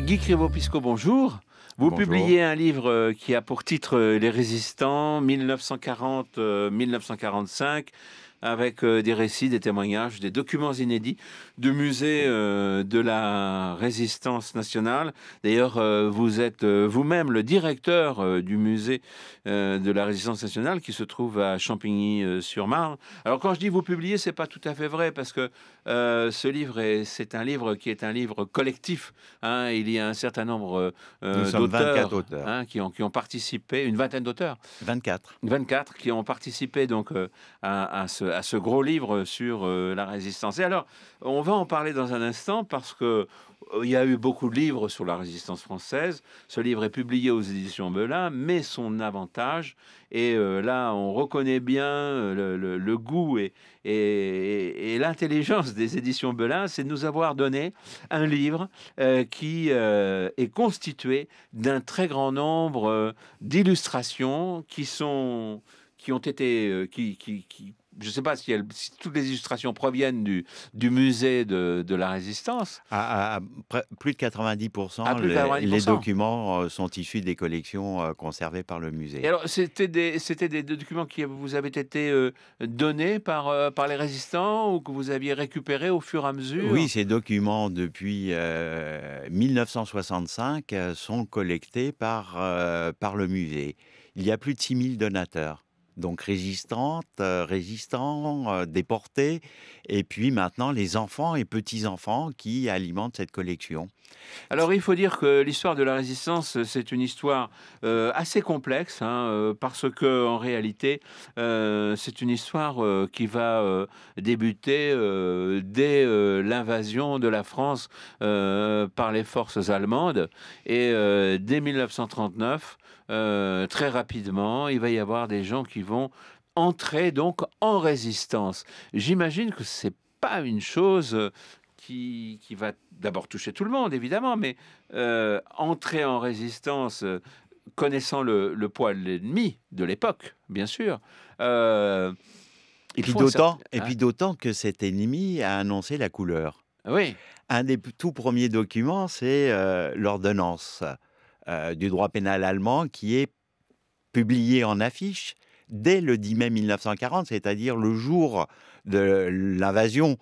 Guy Crivo-Pisco, bonjour. Vous Bonjour. publiez un livre qui a pour titre Les Résistants, 1940-1945, avec des récits, des témoignages, des documents inédits de musées de la Résistance nationale. D'ailleurs, vous êtes vous-même le directeur du musée de la Résistance nationale qui se trouve à Champigny-sur-Marne. Alors, quand je dis vous publiez, c'est pas tout à fait vrai parce que ce livre, c'est un livre qui est un livre collectif. Hein. Il y a un certain nombre Nous sommes 24 d'auteurs auteurs. hein, qui ont participé, une vingtaine d'auteurs. 24. 24 qui ont participé donc à ce gros livre sur la résistance. Et alors, on va en parler dans un instant parce que il y a eu beaucoup de livres sur la résistance française. Ce livre est publié aux éditions Belin, mais son avantage, et là on reconnaît bien le goût et l'intelligence des éditions Belin, c'est de nous avoir donné un livre qui est constitué d'un très grand nombre d'illustrations qui ont été je ne sais pas si toutes les illustrations proviennent du musée de la Résistance. Plus de 90%, À plus de 90%. les documents sont issus des collections conservées par le musée. Et alors, c'était des documents qui vous avaient été donnés par les résistants ou que vous aviez récupérés au fur et à mesure? Oui, ces documents, depuis 1965, sont collectés par le musée. Il y a plus de 6000 donateurs. Donc résistantes, résistants, déportés, et puis maintenant les enfants et petits-enfants qui alimentent cette collection. Alors, il faut dire que l'histoire de la résistance, c'est une histoire assez complexe, hein, parce que en réalité, c'est une histoire qui va débuter dès l'invasion de la France par les forces allemandes. Et dès 1939, très rapidement, il va y avoir des gens qui vont entrer donc en résistance. J'imagine que c'est pas une chose qui va d'abord toucher tout le monde, évidemment, mais entrer en résistance, connaissant le poids de l'ennemi de l'époque, bien sûr. Et puis d'autant que cet ennemi a annoncé la couleur. Oui. Un des tout premiers documents, c'est l'ordonnance du droit pénal allemand qui est publiée en affiche dès le 10 mai 1940, c'est-à-dire le jour de l'invasion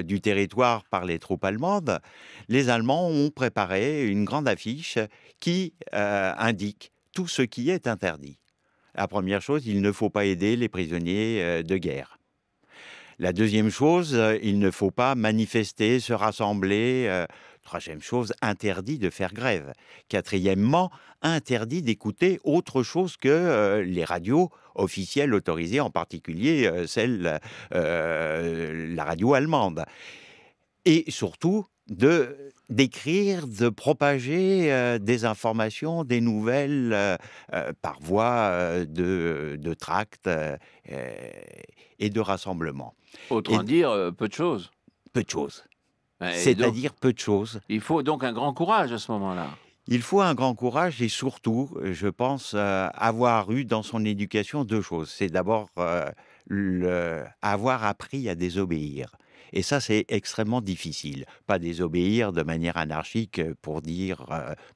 du territoire par les troupes allemandes. Les Allemands ont préparé une grande affiche qui indique tout ce qui est interdit. La première chose, il ne faut pas aider les prisonniers de guerre. La deuxième chose, il ne faut pas manifester, se rassembler. Troisième chose, interdit de faire grève. Quatrièmement, interdit d'écouter autre chose que les radios officielles autorisées, en particulier la radio allemande. Et surtout, d'écrire, de propager des informations, des nouvelles par voie de tracts et de rassemblements. Autrement dire, peu de choses. Peu de choses. Et C'est-à-dire donc, peu de choses. il faut donc un grand courage à ce moment-là. Il faut un grand courage et surtout, je pense, avoir eu dans son éducation deux choses. C'est d'abord avoir appris à désobéir. Et ça, c'est extrêmement difficile. Pas désobéir de manière anarchique pour dire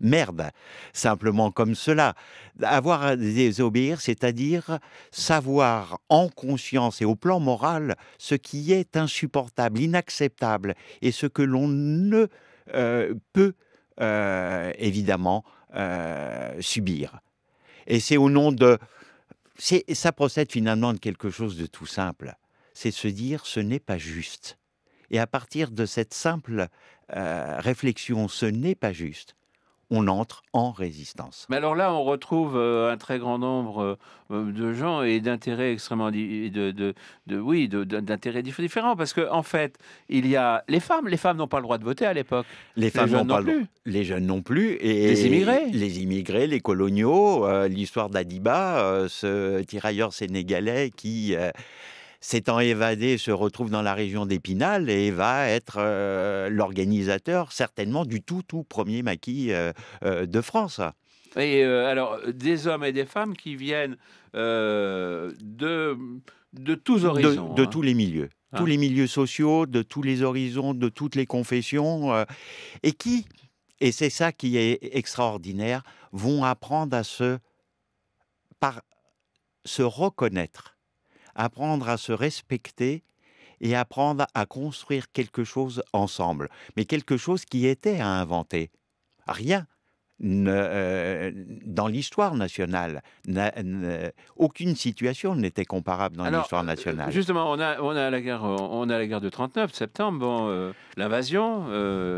merde, simplement comme cela. Avoir à désobéir, c'est-à-dire savoir en conscience et au plan moral ce qui est insupportable, inacceptable et ce que l'on ne peut évidemment subir. Et c'est au nom de... Ça procède finalement de quelque chose de tout simple. C'est se dire ce n'est pas juste. Et à partir de cette simple réflexion, ce n'est pas juste, on entre en résistance. Mais alors là, on retrouve un très grand nombre de gens et d'intérêts extrêmement d'intérêts différents parce que en fait, il y a les femmes n'ont pas le droit de voter à l'époque. Les femmes jeunes n'ont pas non plus. Les jeunes non plus. Et Les immigrés, les coloniaux, l'histoire d'Adiba, ce tirailleur sénégalais qui... s'étant évadé, se retrouve dans la région d'Épinal et va être l'organisateur certainement du tout premier maquis de France. Et alors, des hommes et des femmes qui viennent de tous horizons. De tous les milieux. Hein. Tous les milieux sociaux, de tous les horizons, de toutes les confessions, et qui Et c'est ça qui est extraordinaire, vont apprendre à se reconnaître, apprendre à se respecter et apprendre à construire quelque chose ensemble. Mais quelque chose qui était à inventer. Rien dans l'histoire nationale, aucune situation n'était comparable dans Alors, l'histoire nationale. justement, on a la guerre de 39, septembre, bon, l'invasion,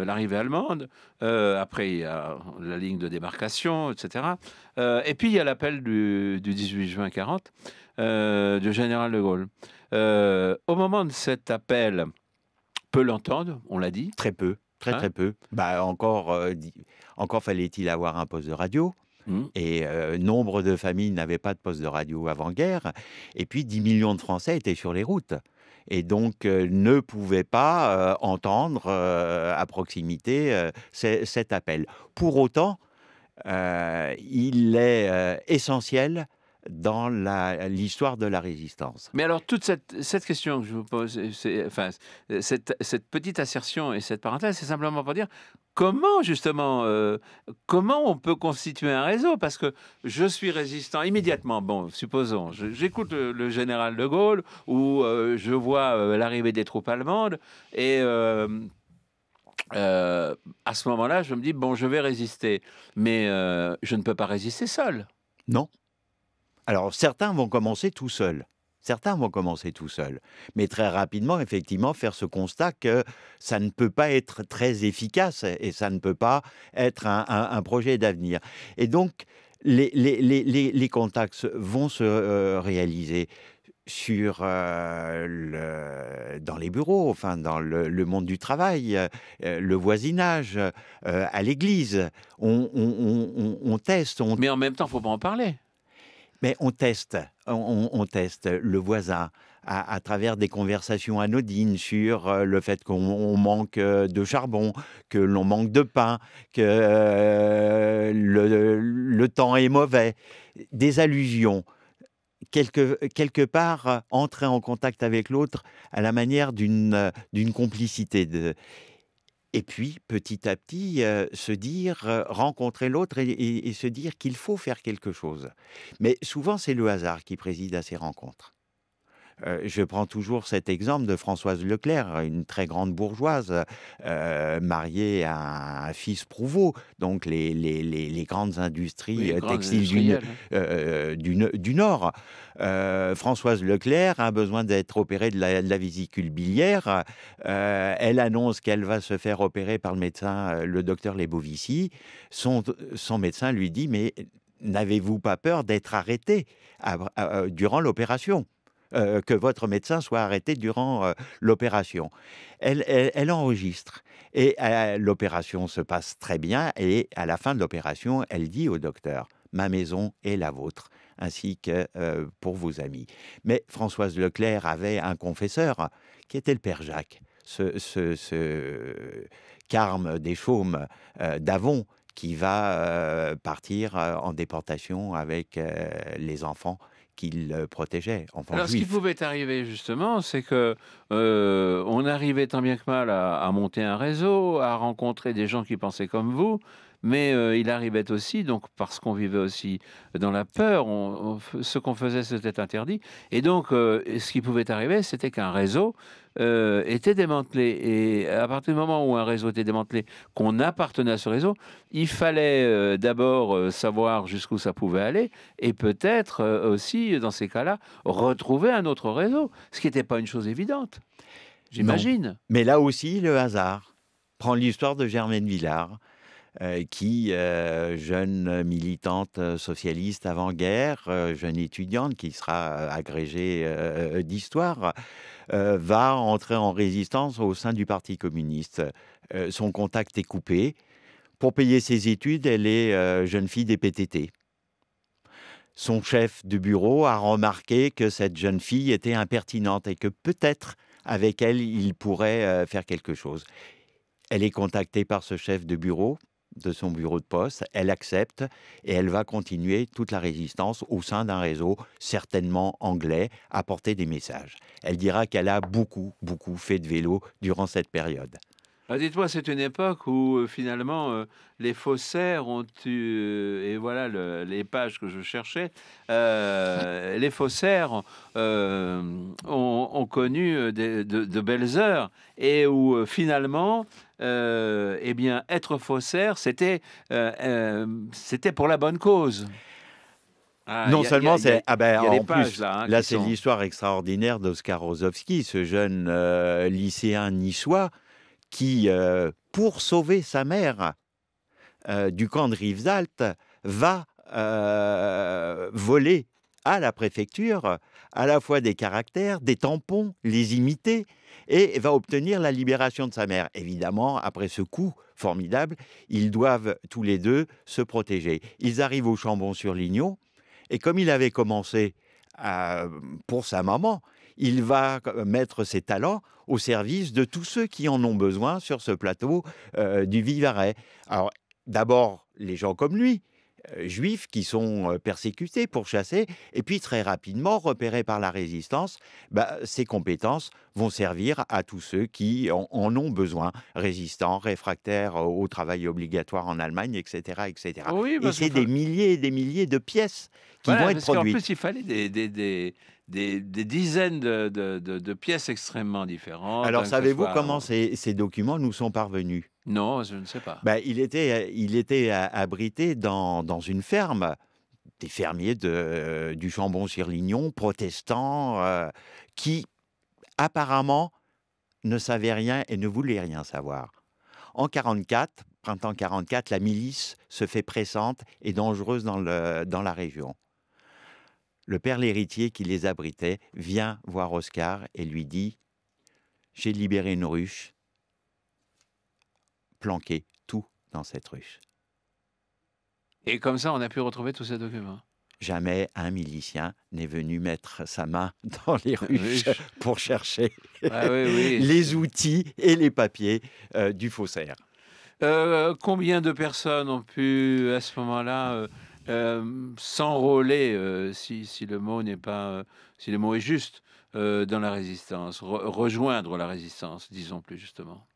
l'arrivée allemande, après il y a la ligne de démarcation, etc. Et puis il y a l'appel du 18 juin 40 du général de Gaulle. Au moment de cet appel, peu l'entendre, on l'a dit. Très peu, très Hein. très peu. Bah, encore fallait-il avoir un poste de radio. Mmh. Et nombre de familles n'avaient pas de poste de radio avant-guerre. Et puis 10 millions de Français étaient sur les routes. Et donc ne pouvaient pas entendre à proximité cet appel. Pour autant, il est essentiel dans l'histoire de la résistance. Mais alors, toute cette question que je vous pose, enfin, cette petite assertion et cette parenthèse, c'est simplement pour dire comment, justement, comment on peut constituer un réseau? Parce que je suis résistant immédiatement. Bon, supposons, j'écoute le général de Gaulle ou je vois l'arrivée des troupes allemandes et à ce moment-là, je me dis, bon, je vais résister. Mais je ne peux pas résister seul. Non. Alors, certains vont commencer tout seuls. Certains vont commencer tout seuls. Mais très rapidement, effectivement, faire ce constat que ça ne peut pas être très efficace et ça ne peut pas être un projet d'avenir. Et donc, les contacts vont se réaliser dans les bureaux, enfin, dans le monde du travail, le voisinage, à l'église. On teste, Mais en même temps, il ne faut pas en parler. mais on teste le voisin à travers des conversations anodines sur le fait qu'on manque de charbon, que l'on manque de pain, que le temps est mauvais, des allusions. Quelque part, entrer en contact avec l'autre à la manière d'une complicité. Et puis, petit à petit, rencontrer l'autre et se dire qu'il faut faire quelque chose. Mais souvent, c'est le hasard qui préside à ces rencontres. Je prends toujours cet exemple de Françoise Leclerc, une très grande bourgeoise, mariée à un fils Prouveau, donc les grandes industries Oui, grandes textiles industriels, du Nord. Françoise Leclerc a besoin d'être opérée de la vésicule biliaire. Elle annonce qu'elle va se faire opérer par le médecin, le docteur Lebovici. Son médecin lui dit, mais n'avez-vous pas peur d'être arrêté durant l'opération ? Que votre médecin soit arrêté durant l'opération. Elle enregistre et l'opération se passe très bien et à la fin de l'opération, elle dit au docteur « Ma maison est la vôtre, ainsi que pour vos amis ». Mais Françoise Leclerc avait un confesseur qui était le père Jacques, ce carme des chaumes d'Avon qui va partir en déportation avec les enfants qu'il protégeait, enfants Alors, ce qui juifs. pouvait arriver justement, c'est que on arrivait tant bien que mal à monter un réseau, à rencontrer des gens qui pensaient comme vous, mais il arrivait aussi, donc parce qu'on vivait aussi dans la peur, ce qu'on faisait c'était interdit, et donc ce qui pouvait arriver, c'était qu'un réseau était démantelé, et à partir du moment où un réseau était démantelé, qu'on appartenait à ce réseau, il fallait d'abord savoir jusqu'où ça pouvait aller, et peut-être aussi, dans ces cas-là, retrouver un autre réseau, ce qui n'était pas une chose évidente, j'imagine. Mais là aussi, le hasard. Prends l'histoire de Germaine Villard, qui, jeune militante socialiste avant-guerre, jeune étudiante qui sera agrégée d'histoire, va entrer en résistance au sein du Parti communiste. Son contact est coupé. Pour payer ses études, elle est jeune fille des PTT. Son chef de bureau a remarqué que cette jeune fille était impertinente et que peut-être avec elle, il pourrait faire quelque chose. Elle est contactée par ce chef de bureau, de son bureau de poste, elle accepte et elle va continuer toute la résistance au sein d'un réseau certainement anglais à porter des messages. Elle dira qu'elle a beaucoup fait de vélo durant cette période. Ah, dites-moi, c'est une époque où, finalement, les faussaires ont eu, et voilà les pages que je cherchais, les faussaires, ont connu, des de belles heures et où, finalement, et bien, être faussaire, c'était pour la bonne cause. Ah, Non seulement c'est ah ben, il y a les en pages plus, là, hein, là, qui c'est sont l'histoire extraordinaire d'Oskar Rozowski, ce jeune, lycéen niçois qui, pour sauver sa mère, du camp de Rivesaltes, va, voler à la préfecture, à la fois des caractères, des tampons, les imiter et va obtenir la libération de sa mère. Évidemment, après ce coup formidable, ils doivent tous les 2 se protéger. Ils arrivent au Chambon-sur-Lignon et comme il avait commencé à pour sa maman, il va mettre ses talents au service de tous ceux qui en ont besoin sur ce plateau, du Vivarais. Alors, d'abord, les gens comme lui, juifs qui sont, persécutés, pourchassés et puis très rapidement, repérés par la résistance, bah, ses compétences vont servir à tous ceux qui en ont besoin, résistants, réfractaires au travail obligatoire en Allemagne et cetera et cetera. oui, Et parce c'est qu'il fa des milliers et des milliers de pièces qui vont voilà, être parce qu'en produites. plus, il fallait des dizaines de pièces extrêmement différentes, Alors hein, que ce savez-vous soit comment en ces documents nous sont parvenus? non, je ne sais pas. Bah, il était abrité dans une ferme, des fermiers du Chambon-sur-Lignon, protestants, qui apparemment ne savaient rien et ne voulaient rien savoir. En 44, printemps 44, la milice se fait pressante et dangereuse dans la région. Le père l'héritier qui les abritait vient voir Oscar et lui dit: «J'ai libéré une ruche, planquez tout dans cette ruche». Et comme ça, on a pu retrouver tous ces documents. Jamais un milicien n'est venu mettre sa main dans les ruches Ruche. pour chercher Ah oui, oui, les outils et les papiers du faussaire. combien de personnes ont pu, à ce moment-là, s'enrôler, si le mot n'est pas, si le mot est juste, dans la résistance, rejoindre la résistance, disons plus justement?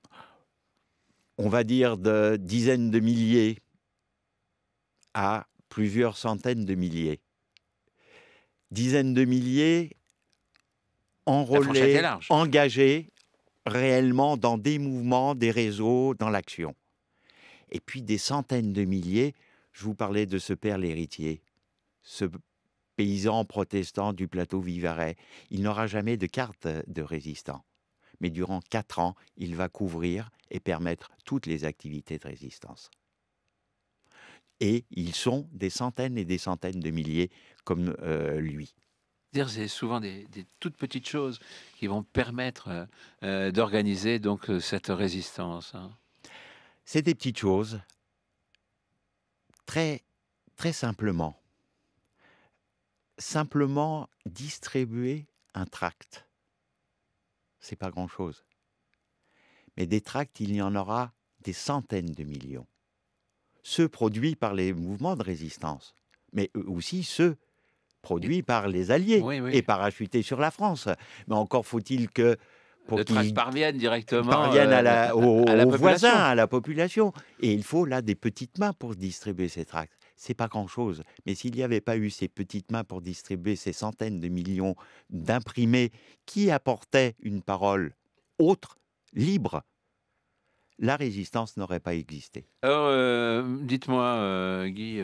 On va dire de dizaines de milliers à plusieurs centaines de milliers. Dizaines de milliers La fourchette est enrôlés, large. engagés réellement dans des mouvements, des réseaux, dans l'action. Et puis des centaines de milliers, je vous parlais de ce père l'héritier, ce paysan protestant du plateau Vivarais. Il n'aura jamais de carte de résistant. Mais durant 4 ans, il va couvrir et permettre toutes les activités de résistance. Et ils sont des centaines et des centaines de milliers comme lui. Dire c'est souvent des toutes petites choses qui vont permettre, d'organiser donc, cette résistance, hein. C'est des petites choses, très, très simplement. Simplement distribuer un tract, c'est pas grand-chose. Mais des tracts, il y en aura des centaines de millions. Ceux produits par les mouvements de résistance, mais aussi ceux Et produits par les Alliés oui, et oui, parachutés sur la France. Mais encore faut-il que, pour le tract qu'ils parvienne directement, parviennent à la aux voisins, population. à la population. Et il faut là des petites mains pour distribuer ces tracts. C'est pas grand-chose. Mais s'il n'y avait pas eu ces petites mains pour distribuer ces centaines de millions d'imprimés qui apportaient une parole autre, libre, la résistance n'aurait pas existé. Alors, dites-moi, Guy,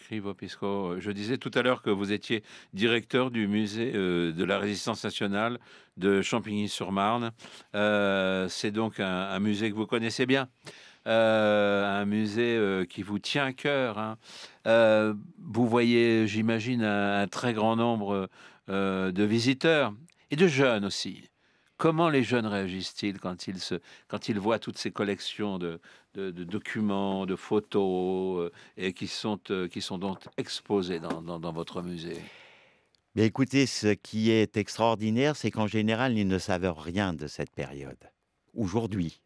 Crivopisco, je disais tout à l'heure que vous étiez directeur du musée, de la Résistance nationale de Champigny-sur-Marne. C'est donc un musée que vous connaissez bien, un musée, qui vous tient à cœur, hein. Vous voyez, j'imagine, un très grand nombre, de visiteurs et de jeunes aussi. Comment les jeunes réagissent-ils quand ils voient toutes ces collections de documents, de photos, et qui sont donc exposés dans votre musée? Mais écoutez, ce qui est extraordinaire, c'est qu'en général, ils ne savent rien de cette période. Aujourd'hui,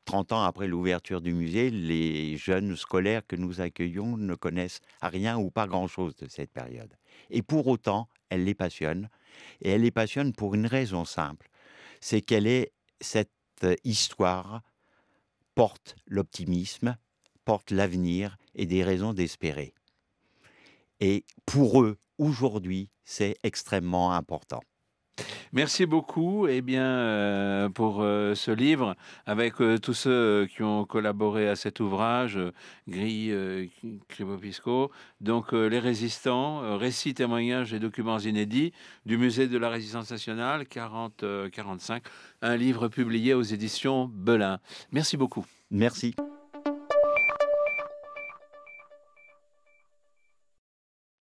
30 ans après l'ouverture du musée, les jeunes scolaires que nous accueillons ne connaissent rien ou pas grand-chose de cette période. Et pour autant, elle les passionne. Et elle les passionne pour une raison simple, c'est qu'elle est cette histoire portent l'optimisme, portent l'avenir et des raisons d'espérer. Et pour eux, aujourd'hui, c'est extrêmement important. Merci beaucoup pour ce livre, avec tous ceux qui ont collaboré à cet ouvrage, Gris, Krivopisco. Donc, Les Résistants, récits, témoignages et documents inédits du Musée de la Résistance nationale, 40-45, un livre publié aux éditions Belin. Merci beaucoup. Merci.